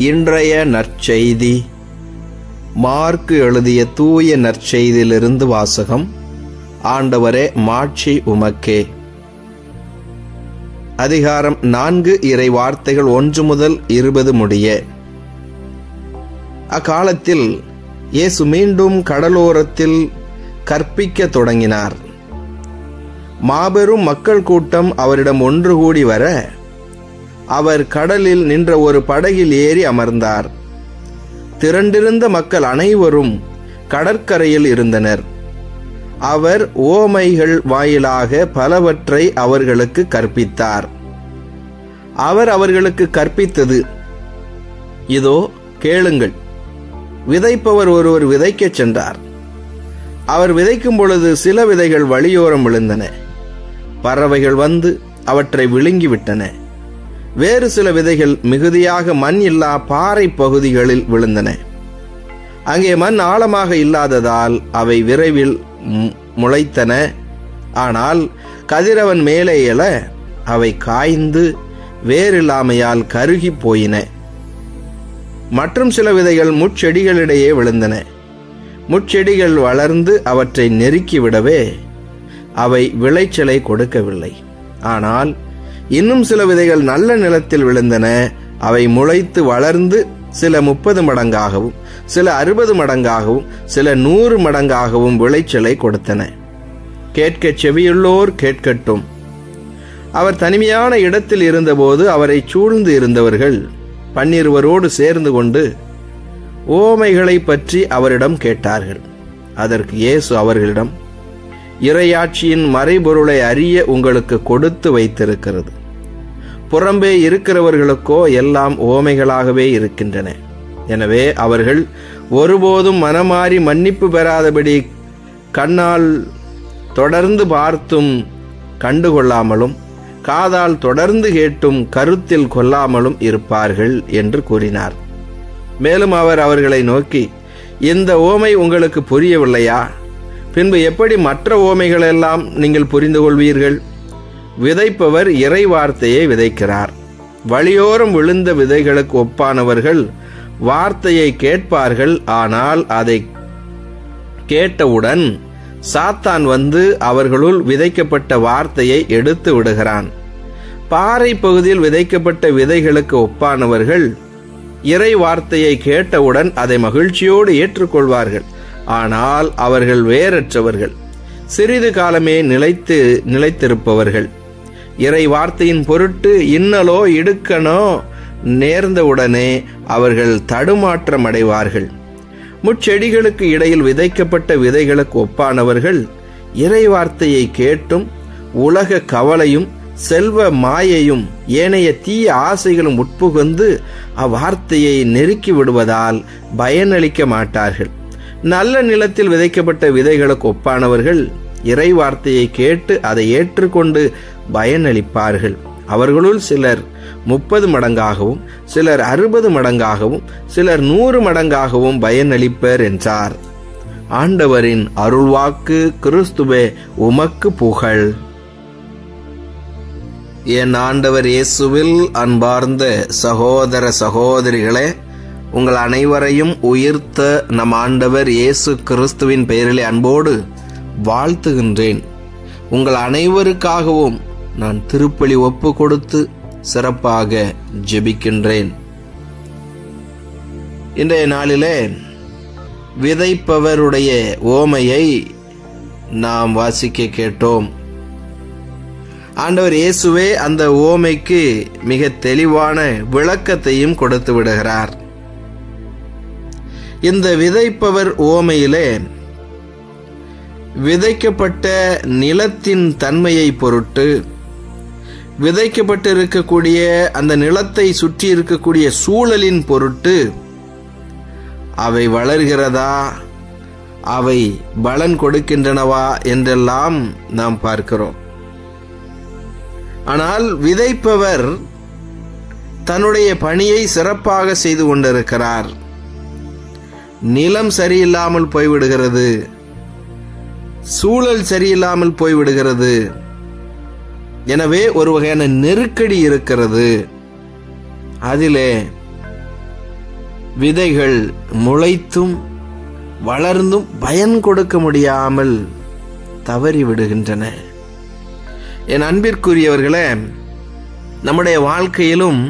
இன்றைய நற்செய்தி மார்க்கு எழுதிய தூய நற்செய்தியிலிருந்து வாசகம். ஆண்டவரே, மாட்சி உமக்கே. அதிகாரம் 4, இறை வார்த்தைகள் 1 முதல் 20 முடிய. அக்காலத்தில் இயேசு மீண்டும் கடலோரத்தில் கற்பிக்க தொடங்கினார். மாபெரும் மக்கள் கூட்டம் அவரிடம் ஒன்று கூடி வர, அவர் கடலில் நின்ற ஒரு படகில் ஏறி அமர்ந்தார். திரண்டிருந்த மக்கள் அனைவரும் கடற்கரையில் இருந்தனர். அவர் உவமைகள் வாயிலாக பலவற்றை அவர்களுக்கு கற்பித்தார். அவர் அவர்களுக்கு கற்பித்தது, இதோ கேளுங்கள். விதைப்பவர் ஒருவர் விதைக்கச் சென்றார். அவர் விதைக்கும் பொழுது சில விதைகள் வழியோரம் விழுந்தன. பறவைகள் வந்து அவற்றை விழுங்கிவிட்டன. வேறு சில விதைகள் மிகுதியாக மண் இல்லா பாறை பகுதிகளில் விழுந்தன. அங்கே மண் ஆழமாக இல்லாததால் அவை விரைவில் முளைத்தன. ஆனால் கதிரவன் மேலே எழ அவை காய்ந்து வேறில்லாமையால் கருகி போயின. மற்றும் சில விதைகள் முட்செடிகளிடையே விழுந்தன. முட்செடிகள் வளர்ந்து அவற்றை நெருக்கிவிடவே அவை விளைச்சலை கொடுக்கவில்லை. ஆனால் இன்னும் சில விதைகள் நல்ல நிலத்தில் விழுந்தன. அவை முளைத்து வளர்ந்து சில 30 மடங்காகவும், சில 60 மடங்காகவும், சில 100 மடங்காகவும் விளைச்சலை கொடுத்தன. கேட்க செவியுள்ளோர் கேட்கட்டும். அவர் தனிமையான இடத்தில் இருந்தபோது அவரை சூழ்ந்து இருந்தவர்கள் 12 சேர்ந்து கொண்டு உவமைகளை பற்றி அவரிடம் கேட்டார்கள். அதற்கு இயேசு அவர்களிடம், இறையாட்சியின் மறைபொருளை அறிய உங்களுக்கு கொடுத்து வைத்திருக்கிறது. புறம்பே இருக்கிறவர்களுக்கோ எல்லாம் உவமைகளாகவே இருக்கின்றன. எனவே அவர்கள் ஒருபோதும் மனமாறி மன்னிப்பு பெறாதபடி கண்ணால் தொடர்ந்து பார்த்தும் கண்டுகொள்ளாமலும், காதால் தொடர்ந்து கேட்டும் கருத்தில் கொள்ளாமலும் இருப்பார்கள் என்று கூறினார். மேலும் அவர் அவர்களை நோக்கி, இந்த உவமை உங்களுக்கு புரியவில்லையா? பின்பு எப்படி மற்ற உவமைகளெல்லாம் நீங்கள் புரிந்து கொள்வீர்கள்? விதைப்பவர் இறை வார்த்தையை விதைக்கிறார். வழியோரம் விழுந்த விதைகளுக்கு ஒப்பானவர்கள் வார்த்தையை கேட்பார்கள். ஆனால் அதை கேட்டவுடன் சாத்தான் வந்து அவர்களுள் விதைக்கப்பட்ட வார்த்தையை எடுத்து விடுகிறான். பாறை பகுதியில் விதைக்கப்பட்ட விதைகளுக்கு ஒப்பானவர்கள் இறை வார்த்தையை கேட்டவுடன் அதை மகிழ்ச்சியோடு ஏற்றுக்கொள்வார்கள். ஆனால் அவர்கள் வேறற்றவர்கள், சிறிது காலமே நிலைத்திருப்பவர்கள். இறை வார்த்தையின் பொருட்டு இன்னலோ இடுக்கணோ நேர்ந்தவுடனே அவர்கள் தடுமாற்றம் அடைவார்கள். முட்செடிகளுக்கு இடையில் விதைக்கப்பட்ட விதைகளுக்கு ஒப்பானவர்கள் இறை வார்த்தையை கேட்டும் உலக கவலையும் செல்வ மாயையும் ஏனைய தீய ஆசைகளும் உட்புகுந்து அவ்வார்த்தையை நெருக்கி விடுவதால் பயனளிக்க மாட்டார்கள். நல்ல நிலத்தில் விதைக்கப்பட்ட விதைகளுக்கு ஒப்பானவர்கள் இறை வார்த்தையை கேட்டு அதை ஏற்றுக்கொண்டு பயனளிப்பார்கள். அவர்களுள் சிலர் 30 மடங்காகவும், சிலர் 60 மடங்காகவும், சிலர் 100 மடங்காகவும் பயனளிப்பர் என்றார். ஆண்டவரின் அருள்வாக்கு. கிறிஸ்துவே, உமக்கு புகழ். என் ஆண்டவர் இயேசுவில் அன்பார்ந்த சகோதர சகோதரிகளே, உங்கள் அனைவரையும் உயிர்த்த நம் ஆண்டவர் இயேசு கிறிஸ்துவின் பெயரிலே அன்போடு வாழ்த்துகின்றேன். உங்கள் அனைவருக்காகவும் நான் திருப்பலி ஒப்பு கொடுத்து சிறப்பாக ஜெபிக்கின்றேன். இன்றைய நாளிலே விதைப்பவருடைய உவமையை நாம் வாசிக்க கேட்டோம். ஆண்டவர் இயேசுவே அந்த உவமைக்கு மிக தெளிவான விளக்கத்தையும் கொடுத்து விடுகிறார். இந்த விதைப்பவர் உவமையிலே விதைக்கப்பட்ட நிலத்தின் தன்மையை பொருட்டு, விதைக்கப்பட்டிருக்கக்கூடிய அந்த நிலத்தை சுற்றி இருக்கக்கூடிய சூழலின் பொருட்டு, அவை வளர்கிறதா, அவை பலன் கொடுக்கின்றனவா என்றெல்லாம் நாம் பார்க்கிறோம். ஆனால் விதைப்பவர் தன்னுடைய பணியை சிறப்பாக செய்து கொண்டிருக்கிறார். நிலம் சரியில்லாமல் போய்விடுகிறது, சூழல் சரியில்லாமல் போய்விடுகிறது. எனவே ஒரு வகையான நெருக்கடி இருக்கிறது. அதிலே விதைகள் முளைத்தும் வளர்ந்தும் பயன் கொடுக்க முடியாமல் தவறி விடுகின்றன. என் அன்பிற்குரியவர்களே, நம்முடைய வாழ்க்கையிலும்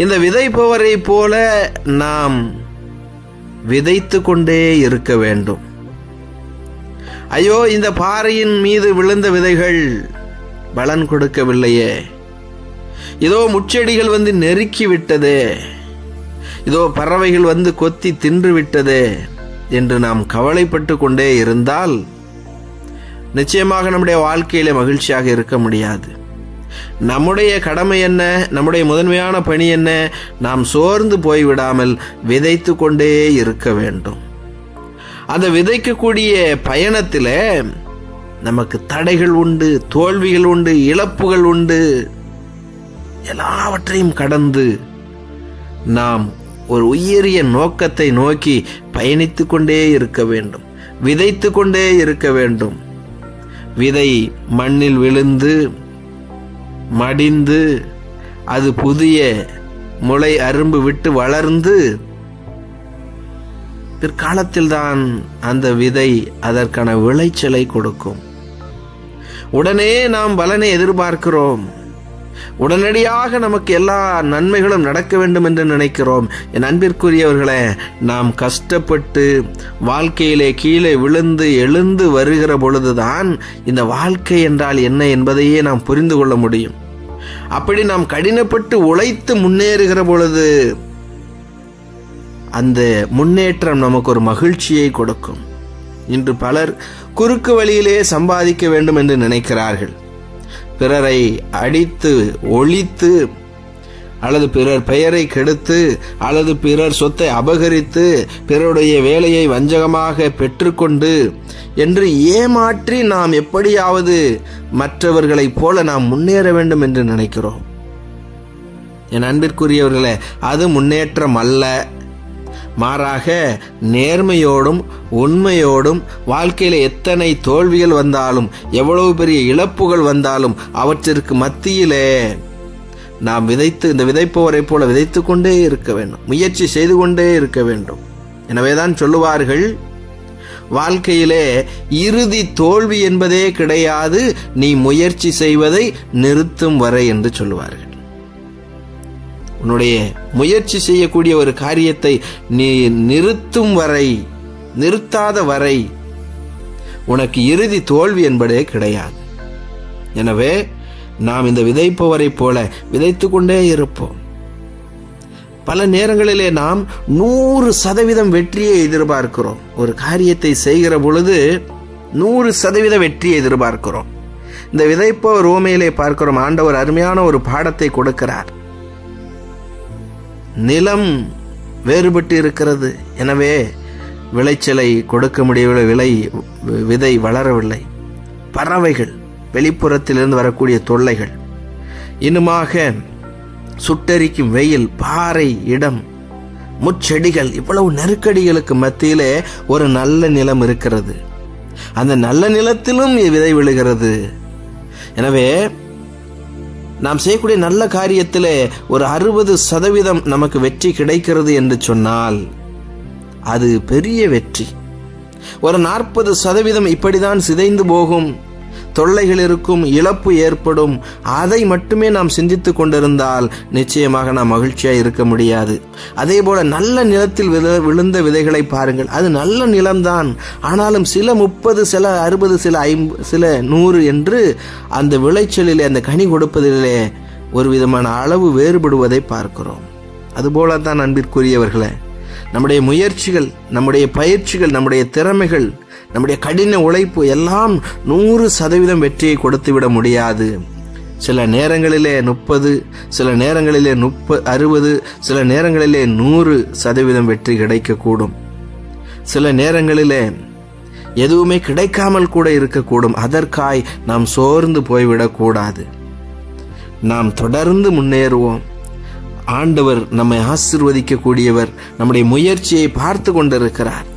இந்த விதைப்பவரை போல நாம் விதைத்து கொண்டே இருக்க வேண்டும். ஐயோ, இந்த பாறையின் மீது விழுந்த விதைகள் பலன் கொடுக்கவில்லையே, இதோ முச்செடிகள் வந்து நெருக்கி விட்டதே, இதோ பறவைகள் வந்து கொத்தி தின்று விட்டதே என்று நாம் கவலைப்பட்டு கொண்டே இருந்தால் நிச்சயமாக நம்முடைய வாழ்க்கையிலே மகிழ்ச்சியாக இருக்க முடியாது. நம்முடைய கடமை என்ன, நம்முடைய முதன்மையான பணி என்ன? நாம் சோர்ந்து போய்விடாமல் விதைத்து கொண்டே இருக்க வேண்டும். அந்த விதைக்கக்கூடிய பயணத்தில் நமக்கு தடைகள் உண்டு, தோல்விகள் உண்டு, இழப்புகள் உண்டு. எல்லாவற்றையும் கடந்து நாம் ஒரு உயரிய நோக்கத்தை நோக்கி பயணித்து கொண்டே இருக்க வேண்டும், விதைத்து கொண்டே இருக்க வேண்டும். விதை மண்ணில் விழுந்து மடிந்து அது புதிய முளை அரும்பு விட்டு வளர்ந்து பிற்காலத்தில் தான் அந்த விதை அதற்கான விளைச்சலை கொடுக்கும். உடனே நாம் பலனை எதிர்பார்க்கிறோம், உடனடியாக நமக்கு எல்லா நன்மைகளும் நடக்க வேண்டும் என்று நினைக்கிறோம். என் அன்பிற்குரியவர்களே, நாம் கஷ்டப்பட்டு வாழ்க்கையிலே கீழே விழுந்து எழுந்து வருகிற பொழுதுதான் இந்த வாழ்க்கை என்றால் என்ன என்பதையே நாம் புரிந்து கொள்ள முடியும். அப்படி நாம் கடினப்பட்டு உழைத்து முன்னேறுகிற பொழுது அந்த முன்னேற்றம் நமக்கு ஒரு மகிழ்ச்சியை கொடுக்கும். இன்று பலர் குறுக்கு வழியிலே சம்பாதிக்க வேண்டும் என்று நினைக்கிறார்கள். பிறரை அடித்து ஒழித்து, அல்லது பிறர் பெயரை கெடுத்து, அல்லது பிறர் சொத்தை அபகரித்து, பிறருடைய வேலையை வஞ்சகமாக பெற்றுக்கொண்டு என்று ஏமாற்றி நாம் எப்படியாவது மற்றவர்களைப் போல நாம் முன்னேற வேண்டும் என்று நினைக்கிறோம். என் அன்பிற்குரியவர்களே, அது முன்னேற்றம் அல்ல. மாறாக நேர்மையோடும் உண்மையோடும் வாழ்க்கையில எத்தனை தோல்விகள் வந்தாலும், எவ்வளவு பெரிய இழப்புகள் வந்தாலும், அவற்றிற்கு மத்தியிலே நாம் விதைத்து, இந்த விதைப்பவரை போல விதைத்து கொண்டே இருக்க வேண்டும், முயற்சி செய்து கொண்டே இருக்க வேண்டும். எனவேதான் சொல்லுவார்கள், வாழ்க்கையிலே இறுதி தோல்வி என்பதே கிடையாது, நீ முயற்சி செய்வதை நிறுத்தும் வரை என்று சொல்லுவார்கள். உன்னுடைய முயற்சி செய்யக்கூடிய ஒரு காரியத்தை நீ நிறுத்தும் வரை, நிறுத்தாத வரை உனக்கு இறுதி தோல்வி என்பதே கிடையாது. எனவே நாம் இந்த விதைப்பவரை போல விதைத்து கொண்டே இருப்போம். பல நேரங்களிலே நாம் 100% வெற்றியை எதிர்பார்க்கிறோம். ஒரு காரியத்தை செய்கிற பொழுது 100% வெற்றியை எதிர்பார்க்கிறோம். இந்த விதைப்பவர் ரோமையிலே பார்க்கிறோம், ஆண்டவர் அருமையான ஒரு பாடத்தை கொடுக்கிறார். நிலம் வேறுபட்டு இருக்கிறது, எனவே விளைச்சலை கொடுக்க முடியவில்லை, விதை வளரவில்லை. பறவைகள், வெளிப்புறத்திலிருந்து வரக்கூடிய தொல்லைகள், இன்னுமாக சுட்டெரிக்கும் வெயில், பாறை இடம், முச்செடிகள், இவ்வளவு நெருக்கடிகளுக்கு மத்தியிலே ஒரு நல்ல நிலம் இருக்கிறது. அந்த நல்ல நிலத்திலும் விதை விழுகிறது. எனவே நாம் செய்யக்கூடிய நல்ல காரியத்திலே ஒரு 60% நமக்கு வெற்றி கிடைக்கிறது என்று சொன்னால் அது பெரிய வெற்றி. ஒரு 40% இப்படிதான் சிதைந்து போகும், தொல்லைகள் இருக்கும், இழப்பு ஏற்படும். அதை மட்டுமே நாம் சிந்தித்துக் கொண்டிருந்தால் நிச்சயமாக நாம் மகிழ்ச்சியாக இருக்க முடியாது. அதே போல நல்ல நிலத்தில் விழுந்த விதைகளை பாருங்கள், அது நல்ல நிலம்தான். ஆனாலும் சில 30, சில 60, சில 50, சில 100 என்று அந்த விளைச்சலிலே, அந்த கனி கொடுப்பதிலே ஒரு விதமான அளவு வேறுபடுவதை பார்க்கிறோம். அதுபோலத்தான் அன்பிற்குரியவர்களே, நம்முடைய முயற்சிகள், நம்முடைய பயிற்சிகள், நம்முடைய திறமைகள், நம்முடைய கடின உழைப்பு எல்லாம் 100% வெற்றியை கொடுத்து விட முடியாது. சில நேரங்களிலே 30, சில நேரங்களிலே 60, சில நேரங்களிலே 100% வெற்றி கிடைக்கக்கூடும். சில நேரங்களிலே எதுவுமே கிடைக்காமல் கூட இருக்கக்கூடும். அதற்காய் நாம் சோர்ந்து போய்விடக்கூடாது. நாம் தொடர்ந்து முன்னேறுவோம். ஆண்டவர் நம்மை ஆசீர்வதிக்கக்கூடியவர், நம்முடைய முயற்சியை பார்த்து கொண்டிருக்கிறார்.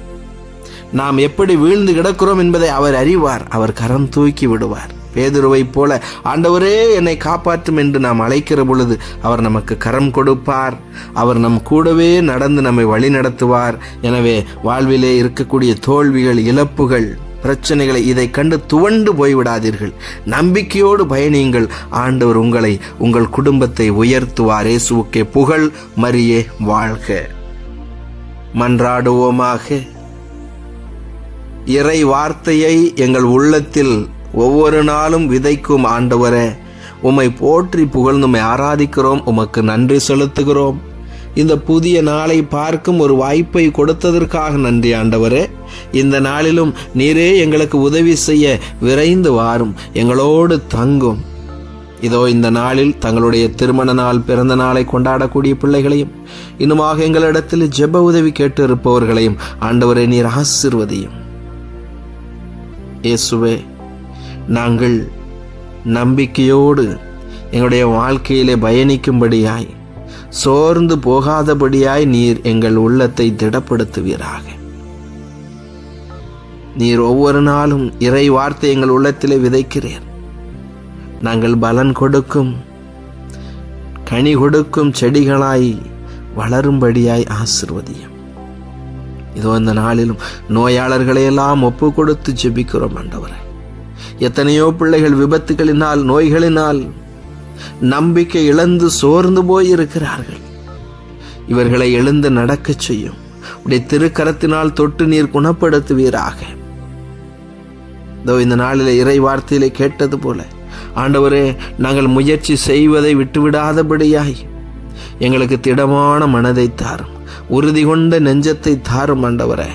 நாம் எப்படி வீழ்ந்து கிடக்கிறோம் என்பதை அவர் அறிவார். அவர் கரம் தூக்கி விடுவார். பேதுருவைப் போல ஆண்டவரே என்னை காப்பாற்றும் என்று நாம் அழைக்கிற பொழுது அவர் நமக்கு கரம் கொடுப்பார். அவர் நம் கூடவே நடந்து நம்மை வழி நடத்துவார். எனவே வாழ்விலே இருக்கக்கூடிய தோல்விகள், இழப்புகள், பிரச்சனைகளை இதை கண்டு துவண்டு போய்விடாதீர்கள். நம்பிக்கையோடு பயணியுங்கள். ஆண்டவர் உங்களை, உங்கள் குடும்பத்தை உயர்த்துவார். இயேசுவுக்கே புகழ், மரியே வாழ்க. மன்றாடுவோமாக. இறை வார்த்தையை எங்கள் உள்ளத்தில் ஒவ்வொரு நாளும் விதைக்கும் ஆண்டவரே, உம்மை போற்றி புகழ்ந்து உம்மை ஆராதிக்கிறோம். உமக்கு நன்றி செலுத்துகிறோம். இந்த புதிய நாளை பார்க்கும் ஒரு வாய்ப்பை கொடுத்ததற்காக நன்றி ஆண்டவரே. இந்த நாளிலும் நீரே எங்களுக்கு உதவி செய்ய விரைந்து வாரும், எங்களோடு தங்கும். இதோ இந்த நாளில் தங்களுடைய திருமண நாள், பிறந்த நாளை கொண்டாடக்கூடிய பிள்ளைகளையும், இன்னுமாக எங்களிடத்தில் ஜெப உதவி கேட்டு இருப்பவர்களையும் ஆண்டவரே நீர் ஆசீர்வதியும். இயேசுவே, நாங்கள் நம்பிக்கையோடு எங்களுடைய வாழ்க்கையிலே பயணிக்கும்படியாய், சோர்ந்து போகாதபடியாய் நீர் எங்கள் உள்ளத்தை திடப்படுத்துவீராக. நீர் ஒவ்வொரு நாளும் இறை வார்த்தை எங்கள் உள்ளத்திலே விதைக்கிறீர். நாங்கள் பலன் கொடுக்கும், கனி கொடுக்கும் செடிகளாய் வளரும்படியாய் ஆசீர்வதியும். இதோ இந்த நாளிலும் நோயாளர்களை எல்லாம் ஒப்பு கொடுத்து ஜெபிக்கிறோம் ஆண்டவரே. எத்தனையோ பிள்ளைகள் விபத்துகளினால், நோய்களினால் நம்பிக்கை இழந்து சோர்ந்து போயிருக்கிறார்கள். இவர்களை எழுந்து நடக்க செய்யும். உடைய திருக்கரத்தினால் தொட்டு நீர் குணப்படுத்துவீராக. இந்த நாளிலே இறை வார்த்தையிலே கேட்டது போல ஆண்டவரே, நாங்கள் முயற்சி செய்வதை விட்டுவிடாதபடியாய் எங்களுக்கு திடமான மனதை தாரும், உறுதி கொண்ட நெஞ்சத்தை தாரும் ஆண்டவரே.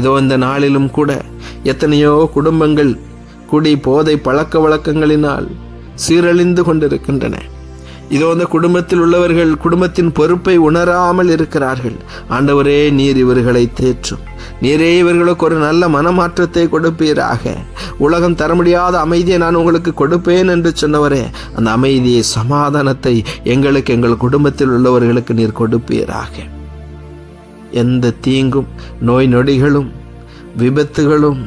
இதோ இந்த நாளிலும் கூட எத்தனையோ குடும்பங்கள் குடி, போதை, பழக்க வழக்கங்களினால் சீரழிந்து கொண்டிருக்கின்றன. இதோ இந்த குடும்பத்தில் உள்ளவர்கள் குடும்பத்தின் பொறுப்பை உணராமல் இருக்கிறார்கள். ஆண்டவரே, நீர் இவர்களை தேற்றும். நீரே இவர்களுக்கு ஒரு நல்ல மனமாற்றத்தை கொடுப்பீராக. உலகம் தர முடியாத அமைதியை நான் உங்களுக்கு கொடுப்பேன் என்று சொன்னவரே, அந்த அமைதியை, சமாதானத்தை எங்களுக்கு, எங்கள் குடும்பத்தில் உள்ளவர்களுக்கு நீர் கொடுப்பீராக. எந்த தீங்கும், நோய் நொடிகளும், விபத்துகளும்,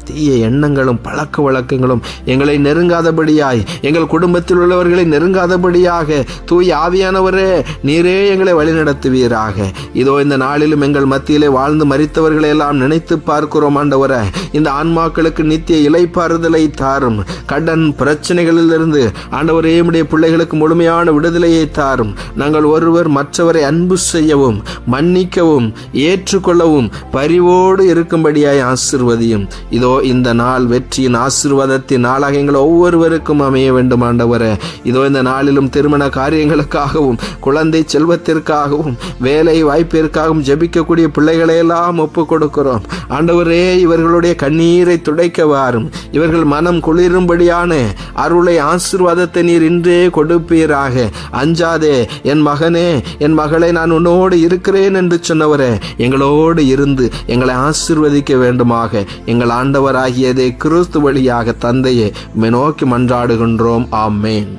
தீய எண்ணங்களும், பழக்க வழக்கங்களும் எங்களை நெருங்காதபடியாய், எங்கள் குடும்பத்தில் உள்ளவர்களை நெருங்காதபடியாக தூய ஆவியானவரே நீரே எங்களை வழிநடத்துவீராக. இதோ இந்த நாளிலும் எங்கள் மத்தியிலே வாழ்ந்து மரித்தவர்களை எல்லாம் நினைத்து பார்க்கிறோம் ஆண்டவரே. இந்த ஆன்மாக்களுக்கு நித்திய இளைப்பாறுதலை தாரும். கடன் பிரச்சனைகளிலிருந்து ஆண்டவரே உம்முடைய பிள்ளைகளுக்கு முழுமையான விடுதலையை தாரும். நாங்கள் ஒருவர் மற்றவரை அன்பு செய்யவும், மன்னிக்கவும், ஏற்றுக்கொள்ளவும் பரிவோடு இருக்கும்படியாய் ஆசீர்வதியும். இதோ இந்த நாள் வெற்றியின், ஆசீர்வாதத்தின் நாளாக எங்கள் ஒவ்வொருவருக்கும் அமைய வேண்டும் ஆண்டவரே. இதோ இந்த நாளிலும் திருமண காரியங்களுக்காகவும், குழந்தை செல்வத்திற்காகவும், வேலை வாய்ப்பிற்காகவும் ஜெபிக்கக்கூடிய பிள்ளைகளை எல்லாம் ஒப்பு கொடுக்கிறோம் ஆண்டவரே. இவர்களுடைய கண்ணீரை துடைக்க வாரும். இவர்கள் மனம் குளிரும்படியான அருளை, ஆசீர்வாதத்தை நீர் இன்றே கொடுப்பீராக. அஞ்சாதே என் மகனே, என் மகளை, நான் உன்னோடு இருக்கிறேன் என்று சொன்னவரே, எங்களோடு இருந்து எங்களை ஆசீர்வதிக்க வேண்டுமாக எங்கள் ஆண்டவராகியதே கிறிஸ்து வழியாக தந்தையே உம்மை நோக்கி மன்றாடுகின்றோம். ஆமென்.